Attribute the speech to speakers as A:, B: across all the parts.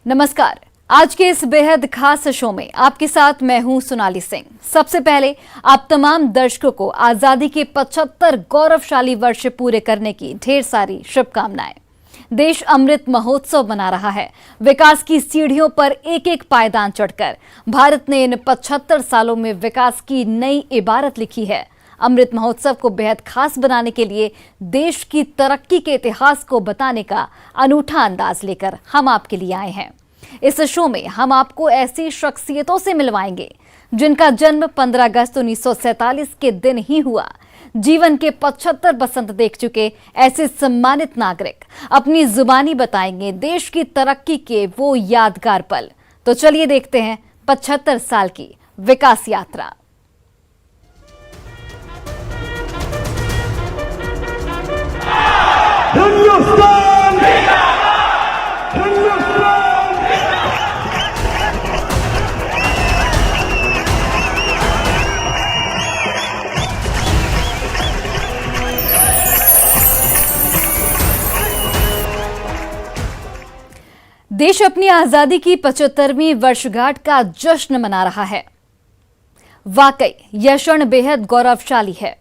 A: नमस्कार। आज के इस बेहद खास शो में आपके साथ मैं हूं सोनाली सिंह। सबसे पहले आप तमाम दर्शकों को आजादी के 75 गौरवशाली वर्ष पूरे करने की ढेर सारी शुभकामनाएं। देश अमृत महोत्सव मना रहा है। विकास की सीढ़ियों पर एक एक पायदान चढ़कर भारत ने इन 75 सालों में विकास की नई इबारत लिखी है। अमृत महोत्सव को बेहद खास बनाने के लिए देश की तरक्की के इतिहास को बताने का अनूठा अंदाज लेकर हम आपके लिए आए हैं। इस शो में हम आपको ऐसी शख्सियतों से मिलवाएंगे जिनका जन्म 15 अगस्त 1947 के दिन ही हुआ। जीवन के 75 बसंत देख चुके ऐसे सम्मानित नागरिक अपनी जुबानी बताएंगे देश की तरक्की के वो यादगार पल। तो चलिए देखते हैं 75 साल की विकास यात्रा। देश अपनी आजादी की 75वीं वर्षगांठ का जश्न मना रहा है। वाकई यह क्षण बेहद गौरवशाली है।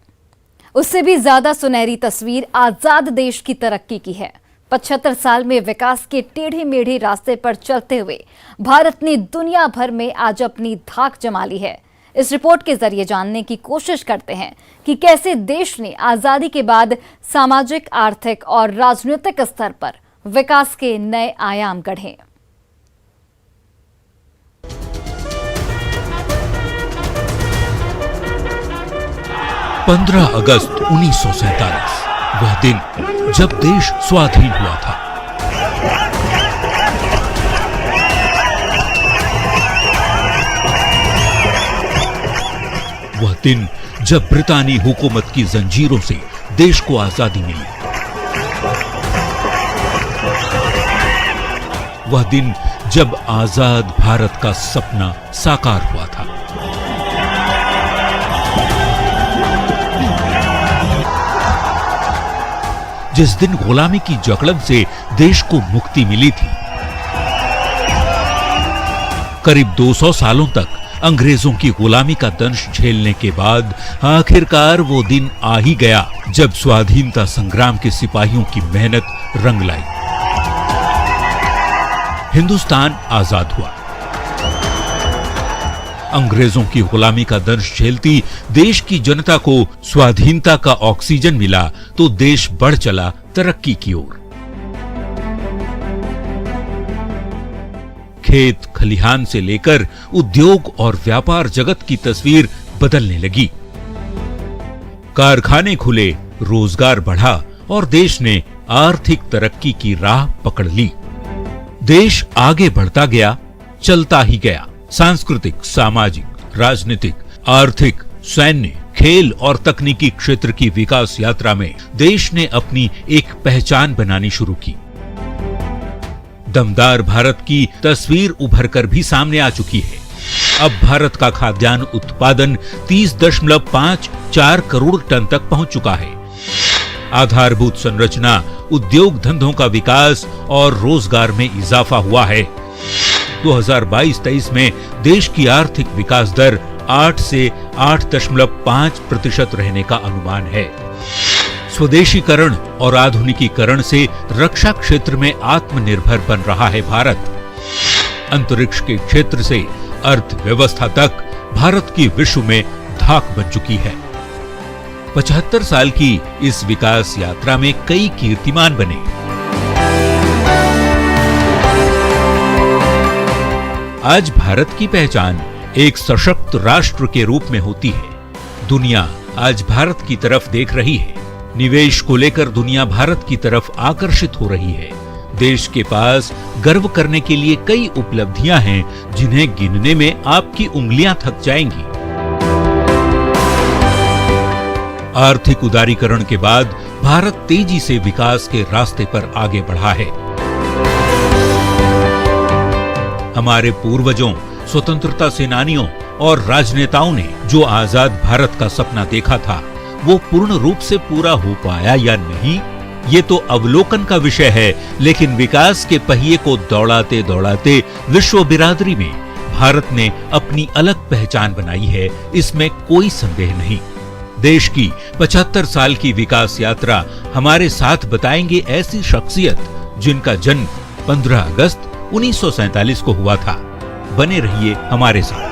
A: उससे भी ज्यादा सुनहरी तस्वीर आजाद देश की तरक्की की है। 75 साल में विकास के टेढ़े मेढ़े रास्ते पर चलते हुए भारत ने दुनिया भर में आज अपनी धाक जमा ली है। इस रिपोर्ट के जरिए जानने की कोशिश करते हैं कि कैसे देश ने आजादी के बाद सामाजिक, आर्थिक और राजनीतिक स्तर पर विकास के नए आयाम गढ़े।
B: पंद्रह अगस्त 1947 वह दिन जब देश स्वाधीन हुआ था। वह दिन जब ब्रितानी हुकूमत की जंजीरों से देश को आजादी मिली। वह दिन जब आजाद भारत का सपना साकार हुआ था। जिस दिन गुलामी की जकड़न से देश को मुक्ति मिली थी। करीब 200 सालों तक अंग्रेजों की गुलामी का दंश झेलने के बाद आखिरकार वो दिन आ ही गया जब स्वाधीनता संग्राम के सिपाहियों की मेहनत रंग लाई। हिंदुस्तान आजाद हुआ। अंग्रेजों की गुलामी का दंश झेलती देश की जनता को स्वाधीनता का ऑक्सीजन मिला तो देश बढ़ चला तरक्की की ओर। खेत खलिहान से लेकर उद्योग और व्यापार जगत की तस्वीर बदलने लगी। कारखाने खुले, रोजगार बढ़ा और देश ने आर्थिक तरक्की की राह पकड़ ली। देश आगे बढ़ता गया, चलता ही गया। सांस्कृतिक, सामाजिक, राजनीतिक, आर्थिक, सैन्य, खेल और तकनीकी क्षेत्र की विकास यात्रा में देश ने अपनी एक पहचान बनानी शुरू की। दमदार भारत की तस्वीर उभरकर भी सामने आ चुकी है। अब भारत का खाद्यान्न उत्पादन 30.54 करोड़ टन तक पहुंच चुका है। आधारभूत संरचना, उद्योग धंधों का विकास और रोजगार में इजाफा हुआ है। 2022-23 में देश की आर्थिक विकास दर 8 से 8.5% रहने का अनुमान है। स्वदेशीकरण और आधुनिकीकरण से रक्षा क्षेत्र में आत्मनिर्भर बन रहा है भारत। अंतरिक्ष के क्षेत्र से अर्थव्यवस्था तक भारत की विश्व में धाक बन चुकी है। 75 साल की इस विकास यात्रा में कई कीर्तिमान बने। आज भारत की पहचान एक सशक्त राष्ट्र के रूप में होती है। दुनिया आज भारत की तरफ देख रही है। निवेश को लेकर दुनिया भारत की तरफ आकर्षित हो रही है। देश के पास गर्व करने के लिए कई उपलब्धियां हैं जिन्हें गिनने में आपकी उंगलियां थक जाएंगी। आर्थिक उदारीकरण के बाद भारत तेजी से विकास के रास्ते पर आगे बढ़ा है। हमारे पूर्वजों, स्वतंत्रता सेनानियों और राजनेताओं ने जो आजाद भारत का सपना देखा था वो पूर्ण रूप से पूरा हो पाया या नहीं, ये तो अवलोकन का विषय है, लेकिन विकास के पहिए को दौड़ाते दौड़ाते विश्व बिरादरी में भारत ने अपनी अलग पहचान बनाई है, इसमें कोई संदेह नहीं। देश की 75 साल की विकास यात्रा हमारे साथ बताएंगे ऐसी शख्सियत जिनका जन्म 15 अगस्त 1947 को हुआ था। बने रहिए हमारे साथ।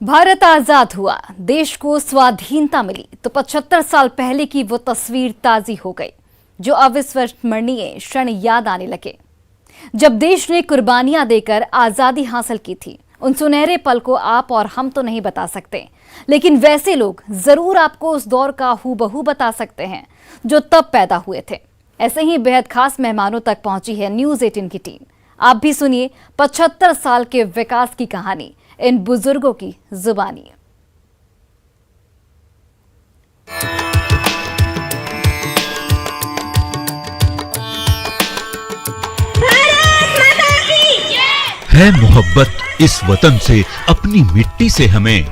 A: भारत आजाद हुआ, देश को स्वाधीनता मिली तो 75 साल पहले की वो तस्वीर ताजी हो गई, जो अविस्मरणीय क्षण याद आने लगे जब देश ने कुर्बानियां देकर आजादी हासिल की थी। उन सुनहरे पल को आप और हम तो नहीं बता सकते, लेकिन वैसे लोग जरूर आपको उस दौर का हूबहू बता सकते हैं जो तब पैदा हुए थे। ऐसे ही बेहद खास मेहमानों तक पहुंची है न्यूज़ 18 की टीम। आप भी सुनिए 75 साल के विकास की कहानी इन बुजुर्गों की जुबानी।
B: है मोहब्बत इस वतन से, अपनी मिट्टी से हमें,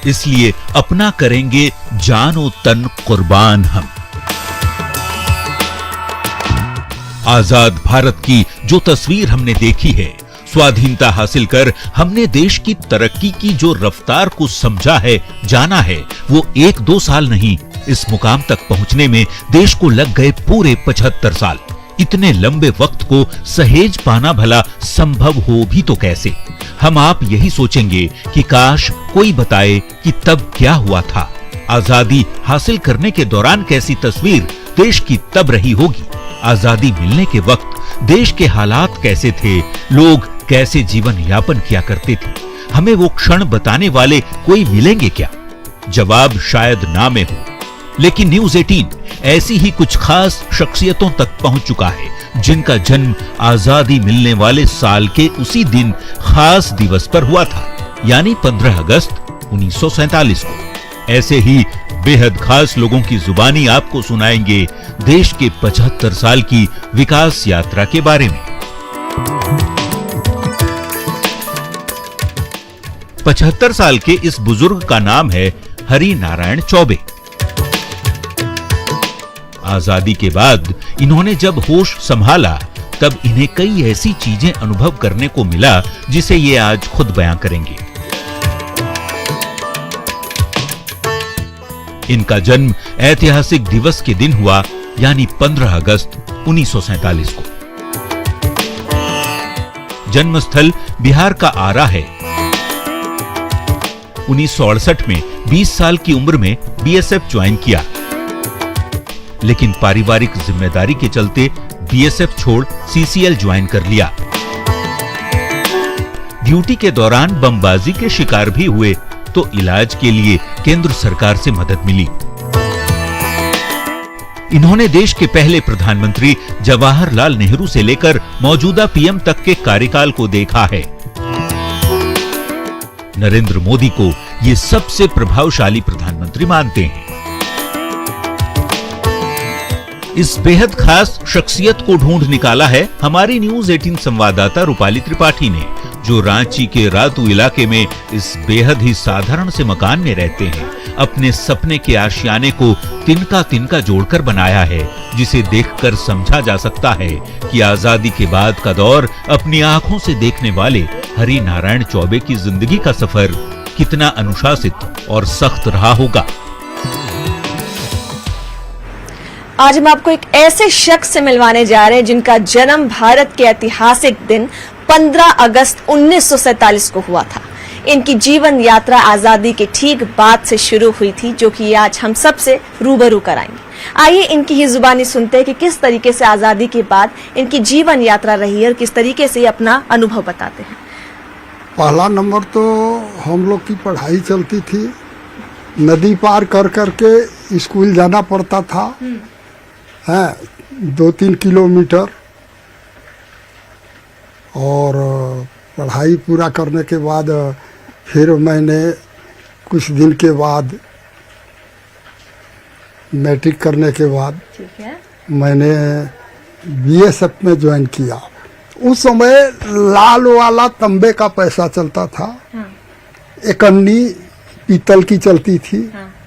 B: इसलिए अपना करेंगे जानो तन कुर्बान हम। आजाद भारत की जो तस्वीर हमने देखी है, स्वाधीनता हासिल कर हमने देश की तरक्की की जो रफ्तार को समझा है, जाना है, वो 1-2 साल नहीं, इस मुकाम तक पहुंचने में देश को लग गए पूरे 75 साल। इतने लंबे वक्त को सहेज पाना भला संभव हो भी तो कैसे। हम आप यही सोचेंगे कि काश कोई बताए कि तब क्या हुआ था, आजादी हासिल करने के दौरान कैसी तस्वीर देश की तब रही होगी, आजादी मिलने के वक्त देश के हालात कैसे थे, लोग कैसे जीवन यापन किया करते थे। हमें वो क्षण बताने वाले कोई मिलेंगे क्या? जवाब शायद ना में हो, लेकिन न्यूज़ 18 ऐसी ही कुछ खास शख्सियतों तक पहुंच चुका है जिनका जन्म आजादी मिलने वाले साल के उसी दिन खास दिवस पर हुआ था, यानी 15 अगस्त 1947 को। ऐसे ही बेहद खास लोगों की जुबानी आपको सुनाएंगे देश के 75 साल की विकास यात्रा के बारे में। 75 साल के इस बुजुर्ग का नाम है हरि नारायण चौबे। आजादी के बाद इन्होंने जब होश संभाला, तब इन्हें कई ऐसी चीजें अनुभव करने को मिला जिसे ये आज खुद बयां करेंगे। इनका जन्म ऐतिहासिक दिवस के दिन हुआ, यानी 15 अगस्त 1947 को। जन्मस्थल बिहार का आरा है। 1968 में 20 साल की उम्र में बीएसएफ ज्वाइन किया, लेकिन पारिवारिक जिम्मेदारी के चलते बीएसएफ छोड़ सीसीएल ज्वाइन कर लिया। ड्यूटी के दौरान बमबाजी के शिकार भी हुए, तो इलाज के लिए केंद्र सरकार से मदद मिली। इन्होंने देश के पहले प्रधानमंत्री जवाहरलाल नेहरू से लेकर मौजूदा पीएम तक के कार्यकाल को देखा है। नरेंद्र मोदी को ये सबसे प्रभावशाली प्रधानमंत्री मानते हैं। इस बेहद खास शख्सियत को ढूंढ निकाला है हमारी न्यूज़ 18 संवाददाता रूपाली त्रिपाठी ने, जो रांची के रातू इलाके में इस बेहद ही साधारण से मकान में रहते हैं। अपने सपने के आशियाने को तिनका तिनका जोड़कर बनाया है, जिसे देखकर समझा जा सकता है कि आजादी के बाद का दौर अपनी आंखों से देखने वाले हरि नारायण चौबे की जिंदगी का सफर कितना अनुशासित और सख्त रहा होगा।
C: आज हम आपको एक ऐसे शख्स से मिलवाने जा रहे हैं जिनका जन्म भारत के ऐतिहासिक दिन 15 अगस्त 1947 को हुआ था। इनकी जीवन यात्रा आजादी के ठीक बाद से शुरू हुई थी, जो कि आज हम सबसे रूबरू कराएंगे। आइए इनकी ही जुबानी सुनते हैं कि किस तरीके से आजादी के बाद इनकी जीवन यात्रा रही है और किस तरीके से अपना अनुभव बताते हैं।
D: पहला नंबर तो हम लोग की पढ़ाई चलती थी, नदी पार कर करके स्कूल जाना पड़ता था, 2-3 किलोमीटर, और पढ़ाई पूरा करने के बाद फिर मैंने कुछ दिन के बाद मैट्रिक करने के बाद मैंने बीएसएफ में ज्वाइन किया। उस समय लाल वाला तंबे का पैसा चलता था, एक अन्नी पीतल की चलती थी,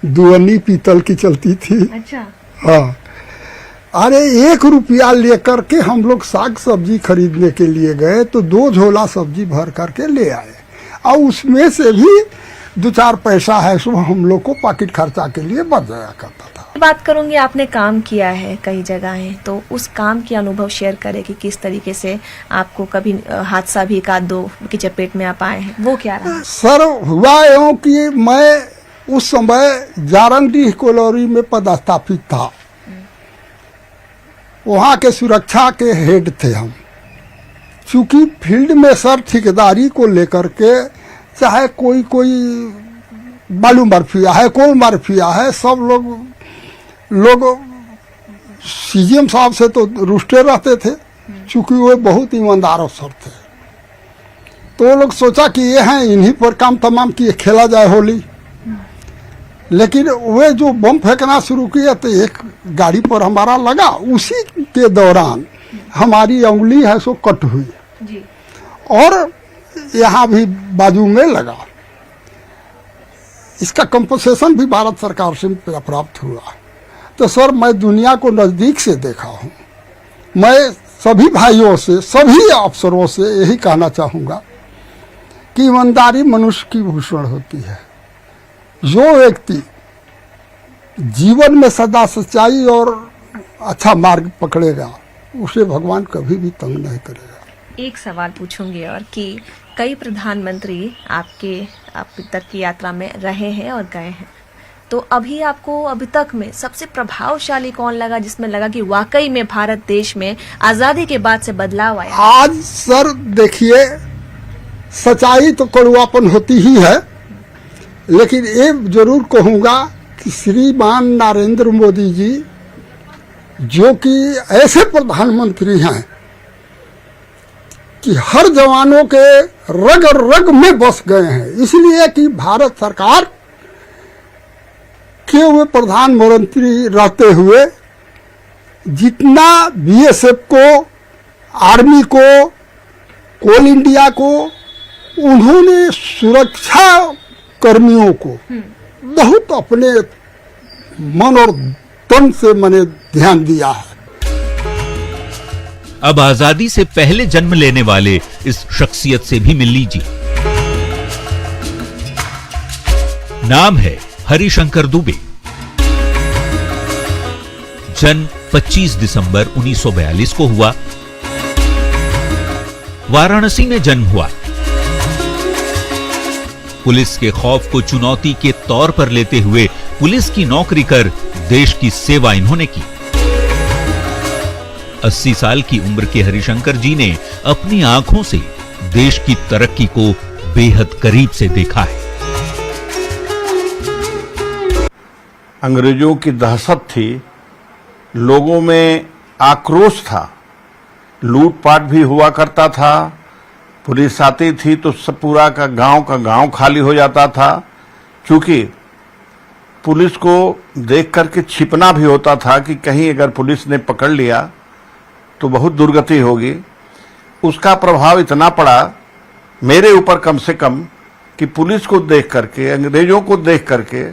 D: दुअन्नी पीतल की चलती थी।
C: अच्छा।
D: हाँ, अरे 1 रुपया लेकर के हम लोग साग सब्जी खरीदने के लिए गए तो 2 झोला सब्जी भर करके ले आए, और उसमें से भी 2-4 पैसा है सो हम लोग को पॉकेट खर्चा के लिए बच जाया करता था।
C: बात करूंगी, आपने काम किया है कई जगहें, तो उस काम के अनुभव शेयर करें कि किस तरीके से आपको कभी हादसा भी 1-2 की चपेट में आप आए हैं, वो क्या रहा?
D: सर, हुआ यूं कि मैं उस समय जारंगडीह कॉलोनी में पदस्थापित था, वहाँ के सुरक्षा के हेड थे हम। चूंकि फील्ड में सर ठेकेदारी को लेकर के चाहे कोई बालू माफिया है, कोई माफिया है, सब लोग सीजीएम साहब से तो रुष्टे रहते थे, चूंकि वो बहुत ईमानदार अफसर थे। तो वो लोग सोचा कि ये हैं, इन्हीं पर काम तमाम किए, खेला जाए होली। लेकिन वे जो बम फेंकना शुरू किया तो एक गाड़ी पर हमारा लगा, उसी के दौरान हमारी उंगली है सो कट हुई
C: जी।
D: और यहाँ भी बाजू में लगा। इसका कंपनसेशन भी भारत सरकार से प्राप्त हुआ। तो सर, मैं दुनिया को नज़दीक से देखा हूँ। मैं सभी भाइयों से, सभी अफसरों से यही कहना चाहूँगा कि ईमानदारी मनुष्य की भूषण होती है। जो व्यक्ति जीवन में सदा सच्चाई और अच्छा मार्ग पकड़ेगा, उसे भगवान कभी भी तंग नहीं करेगा।
C: एक सवाल पूछूंगी और कि कई प्रधानमंत्री आपके अभी तक की यात्रा में रहे हैं और गए हैं, तो अभी तक में सबसे प्रभावशाली कौन लगा, जिसमें लगा कि वाकई में भारत देश में आजादी के बाद से बदलाव आया?
D: आज सर देखिए, सच्चाई तो कड़वापन होती ही है, लेकिन ये जरूर कहूँगा कि श्रीमान नरेंद्र मोदी जी, जो कि ऐसे प्रधानमंत्री हैं कि हर जवानों के रग रग में बस गए हैं, इसलिए कि भारत सरकार के वे प्रधानमंत्री रहते हुए जितना बीएसएफ को, आर्मी को, कोल इंडिया को, उन्होंने सुरक्षा कर्मियों को बहुत अपने मन और तन से मैंने ध्यान दिया है।
B: अब आजादी से पहले जन्म लेने वाले इस शख्सियत से भी मिल लीजिए। नाम है हरिशंकर दुबे। जन्म 25 दिसंबर 1942 को हुआ। वाराणसी में जन्म हुआ। पुलिस के खौफ को चुनौती के तौर पर लेते हुए पुलिस की नौकरी कर देश की सेवा इन्होंने की। 80 साल की उम्र के हरिशंकर जी ने अपनी आंखों से देश की तरक्की को बेहद करीब से देखा है।
E: अंग्रेजों की दहशत थी, लोगों में आक्रोश था, लूटपाट भी हुआ करता था, पुलिस आती थी तो सब पूरा का गांव खाली हो जाता था। चूंकि पुलिस को देख करके छिपना भी होता था कि कहीं अगर पुलिस ने पकड़ लिया तो बहुत दुर्गति होगी। उसका प्रभाव इतना पड़ा मेरे ऊपर कम से कम कि पुलिस को देख करके, अंग्रेजों को देख करके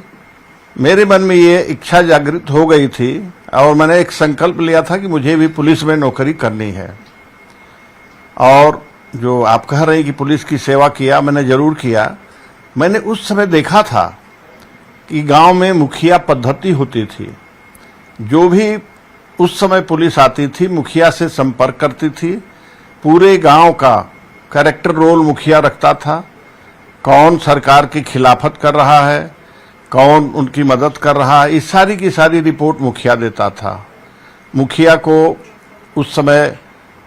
E: मेरे मन में ये इच्छा जागृत हो गई थी और मैंने एक संकल्प लिया था कि मुझे भी पुलिस में नौकरी करनी है। और जो आप कह रहे हैं कि पुलिस की सेवा किया, मैंने जरूर किया। मैंने उस समय देखा था कि गांव में मुखिया पद्धति होती थी। जो भी उस समय पुलिस आती थी, मुखिया से संपर्क करती थी। पूरे गांव का कैरेक्टर रोल मुखिया रखता था। कौन सरकार की खिलाफत कर रहा है, कौन उनकी मदद कर रहा है, इस सारी की सारी रिपोर्ट मुखिया देता था। मुखिया को उस समय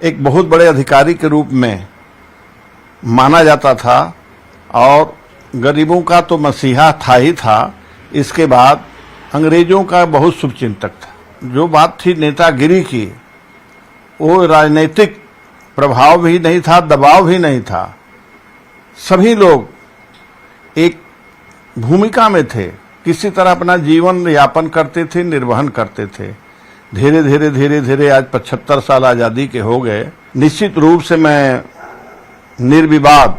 E: एक बहुत बड़े अधिकारी के रूप में माना जाता था और गरीबों का तो मसीहा था ही था। इसके बाद अंग्रेजों का बहुत शुभचिंतक था। जो बात थी नेतागिरी की, वो राजनीतिक प्रभाव भी नहीं था, दबाव भी नहीं था। सभी लोग एक भूमिका में थे, किसी तरह अपना जीवन यापन करते थे, निर्वहन करते थे। धीरे धीरे आज 75 साल आज़ादी के हो गए। निश्चित रूप से मैं निर्विवाद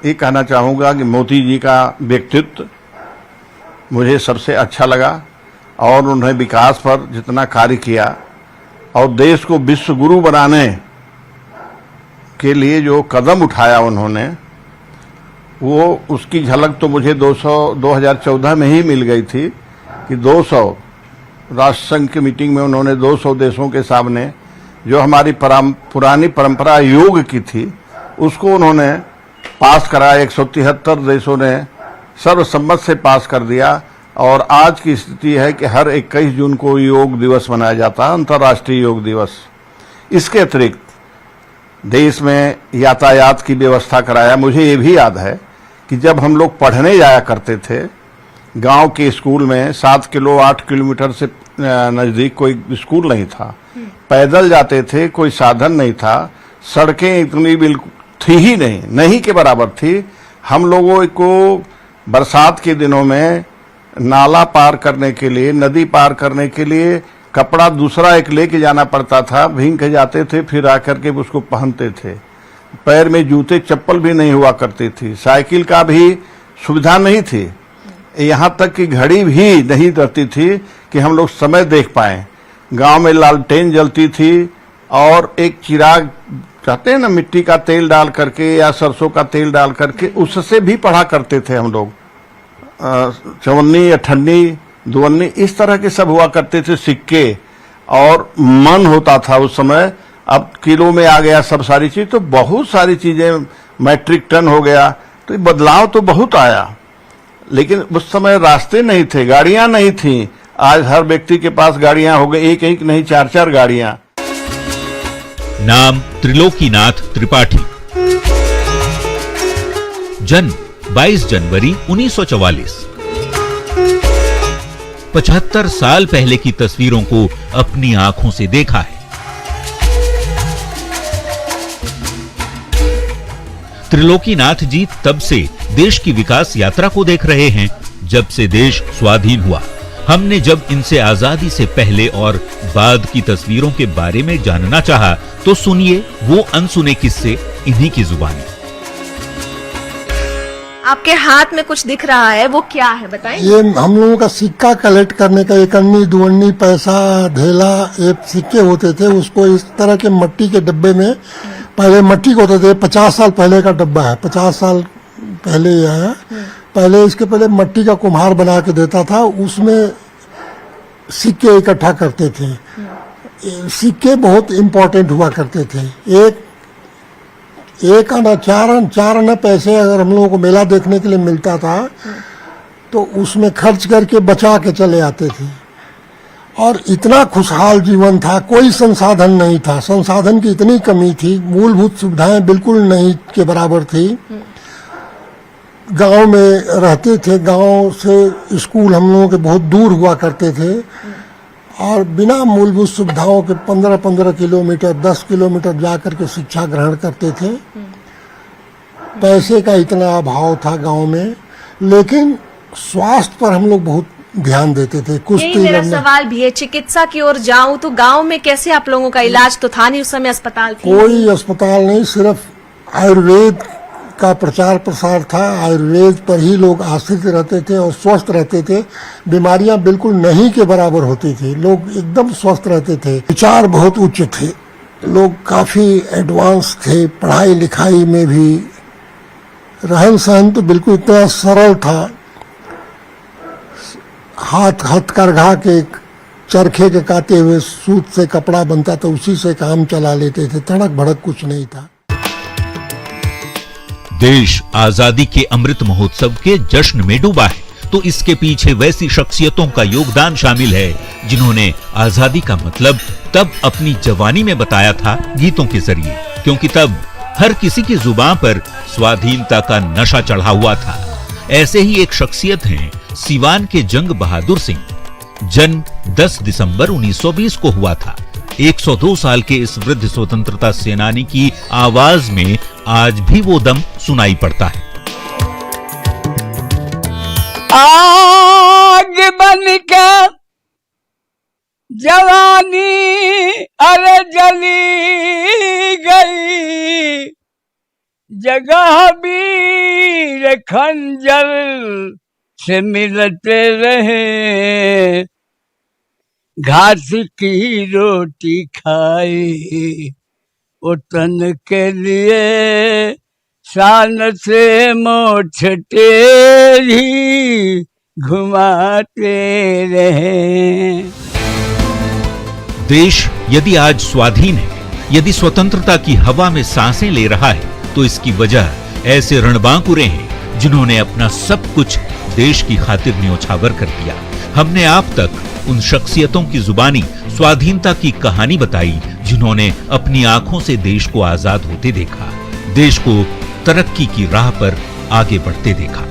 E: ये कहना चाहूँगा कि मोदी जी का व्यक्तित्व मुझे सबसे अच्छा लगा और उन्होंने विकास पर जितना कार्य किया और देश को विश्व गुरु बनाने के लिए जो कदम उठाया उन्होंने, वो उसकी झलक तो मुझे 2014 में ही मिल गई थी कि 200 राष्ट्र संघ की मीटिंग में उन्होंने 200 देशों के सामने जो हमारी पुरानी परंपरा योग की थी उसको उन्होंने पास कराया। 173 देशों ने सर्वसम्मत से पास कर दिया और आज की स्थिति है कि हर 21 जून को योग दिवस मनाया जाता है, अंतर्राष्ट्रीय योग दिवस। इसके अतिरिक्त देश में यातायात की व्यवस्था कराया। मुझे ये भी याद है कि जब हम लोग पढ़ने जाया करते थे गांव के स्कूल में 8 किलोमीटर से नजदीक कोई स्कूल नहीं था, पैदल जाते थे, कोई साधन नहीं था, सड़कें इतनी बिल्कुल थी ही नहीं के बराबर थी। हम लोगों को बरसात के दिनों में नाला पार करने के लिए, नदी पार करने के लिए कपड़ा दूसरा एक लेके जाना पड़ता था, भीग के जाते थे, फिर आकर के उसको पहनते थे। पैर में जूते चप्पल भी नहीं हुआ करती थी, साइकिल का भी सुविधा नहीं थी, यहाँ तक कि घड़ी भी नहीं रहती थी कि हम लोग समय देख पाए। गांव में लालटेन जलती थी और एक चिराग कहते हैं ना, मिट्टी का तेल डाल करके या सरसों का तेल डाल करके उससे भी पढ़ा करते थे हम लोग। चवन्नी, अठन्नी, दुवन्नी इस तरह के सब हुआ करते थे सिक्के, और मन होता था उस समय। अब किलो में आ गया सब सारी चीज, तो बहुत सारी चीजें मैट्रिक टन हो गया, तो बदलाव तो बहुत आया। लेकिन उस समय रास्ते नहीं थे, गाड़ियां नहीं थी। आज हर व्यक्ति के पास गाड़ियां हो गई, एक नहीं 4-4 गाड़ियां।
B: नाम त्रिलोकीनाथ त्रिपाठी। जन्म 22 जनवरी 1944। 75 साल पहले की तस्वीरों को अपनी आंखों से देखा है। त्रिलोकीनाथ जी तब से देश की विकास यात्रा को देख रहे हैं जब से देश स्वाधीन हुआ। हमने जब इनसे आजादी से पहले और बाद की तस्वीरों के बारे में जानना चाहा तो सुनिए वो अनसुने किस्से इन्हीं की जुबानी।
C: आपके हाथ में कुछ दिख रहा है, वो क्या है बताएं?
D: ये हम लोगों का सिक्का कलेक्ट करने का, 1 अन्नी 2 अन्नी पैसा ढेला ये सिक्के होते थे। उसको इस तरह के मट्टी के डब्बे में, पहले मट्टी के होते थे, 50 साल पहले का डब्बा है, 50 साल पहले ये है। पहले इसके पहले मट्टी का कुम्हार बना के देता था, उसमें सिक्के इकट्ठा करते थे। सिक्के बहुत इम्पोर्टेंट हुआ करते थे। एक आना 4 आना पैसे अगर हम लोगों को मेला देखने के लिए मिलता था तो उसमें खर्च करके बचा के चले आते थे। और इतना खुशहाल जीवन था, कोई संसाधन नहीं था, संसाधन की इतनी कमी थी, मूलभूत सुविधाएं बिल्कुल नहीं के बराबर थी। गांव में रहते थे, गांव से स्कूल हम लोगों के बहुत दूर हुआ करते थे और बिना मूलभूत सुविधाओं के 15-15 किलोमीटर 10 किलोमीटर जाकर के शिक्षा ग्रहण करते थे। पैसे का इतना अभाव था गांव में, लेकिन स्वास्थ्य पर हम लोग बहुत ध्यान देते थे।
C: यही मेरा सवाल भी है, चिकित्सा की ओर जाऊं तो गांव में कैसे आप लोगों का इलाज तो था नहीं उस समय, अस्पताल थी?
D: कोई अस्पताल नहीं, सिर्फ आयुर्वेद का प्रचार प्रसार था। आयुर्वेद पर ही लोग आश्रित रहते थे और स्वस्थ रहते थे। बीमारियां बिल्कुल नहीं के बराबर होती थी, लोग एकदम स्वस्थ रहते थे। विचार बहुत उच्च थे, लोग काफी एडवांस थे, पढ़ाई लिखाई में भी। रहन सहन तो बिल्कुल इतना सरल था, हाथ हथकरघा के चरखे के काटे हुए सूत से कपड़ा बनता था, उसी से काम चला लेते थे, तड़क भड़क कुछ नहीं था।
B: देश आजादी के अमृत महोत्सव के जश्न में डूबा है तो इसके पीछे वैसी शख्सियतों का योगदान शामिल है जिन्होंने आजादी का मतलब तब अपनी जवानी में बताया था गीतों के जरिए, क्योंकि तब हर किसी की जुबान पर स्वाधीनता का नशा चढ़ा हुआ था। ऐसे ही एक शख्सियत हैं सीवान के जंग बहादुर सिंह। जन्म 10 दिसंबर 1920 को हुआ था। 102 साल के इस वृद्ध स्वतंत्रता सेनानी की आवाज में आज भी वो दम सुनाई पड़ता है।
F: आग बनकर जवानी अरे जली गई, जगह वीर खंजर से मिलते रहे, घास की रोटी खाए उतन के लिए, शान से मोछ टेढ़ी घुमाते रहे।
B: देश यदि आज स्वाधीन है, यदि स्वतंत्रता की हवा में सांसें ले रहा है, तो इसकी वजह ऐसे रणबांकुरे हैं जिन्होंने अपना सब कुछ देश की खातिर न्योछावर कर दिया। हमने आप तक उन शख्सियतों की जुबानी स्वाधीनता की कहानी बताई जिन्होंने अपनी आंखों से देश को आजाद होते देखा, देश को तरक्की की राह पर आगे बढ़ते देखा।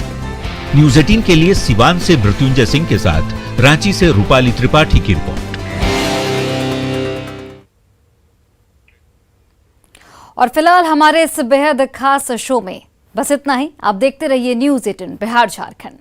B: न्यूज़ 18 के लिए सिवान से मृत्युंजय सिंह के साथ रांची से रूपाली त्रिपाठी की रिपोर्ट।
A: और फिलहाल हमारे इस बेहद खास शो में बस इतना ही। आप देखते रहिए न्यूज़ 18 बिहार झारखंड।